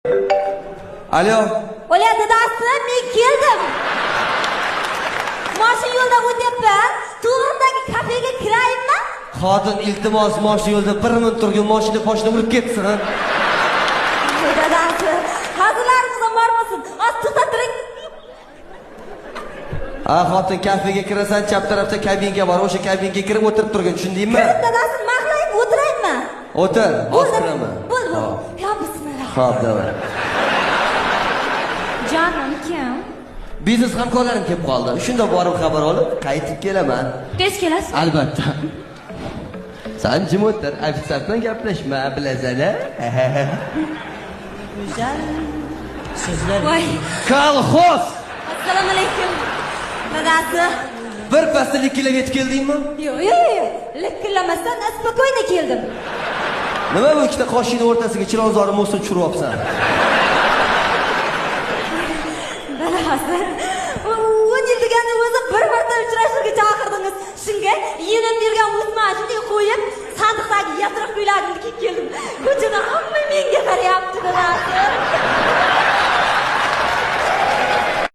Alo. Ola dadasi, men keldim. Mashina yo'lda o'tyapman. To'g'ridagi kafega kiraymi? Xotin, iltimos, mashina yo'lda 1 minut turgan mashina boshini urib ketsin. Dadasi, hazillarimiz bormasin. Az to'xtatiring. Xotin, kafega kirasan, chap tarafda kabinka bor. O'sha kabinga kirib o'tirib turgin, tushundingmi? Kirib dadasi, maqlayib o'tiraymi? O'tir, bostiraman. Bo'ldi. Ya bismillah. Xo'p, davay. Jonim kim? Biznes hamkorlarim kelib qoldi. Shunda borib xabar olib, qaytib kelaman. Tez kelasiz? Albatta. Sen jim o'tir, ofitsar bilan gaplashma, bilasan-a? Go'zal. Sizlar Voy. Kolxoz. Assalomu alaykum. Dadasi. Bir pasda likillab yetib keldingmi? Yo'q. Likillamasdan spokойно keldim. Nima bu ikkita qoshingning o'rtasiga chilonzorni mo'sin tushiribsan? Dadasi. 10 yil deganda o'zi bir marta uchrashishga chaqirdingiz. Shunga yenim bergan o'z mashinamga qo'yib, sandiqdagi yatiriq pullarni kelib keldim. Ko'chada ham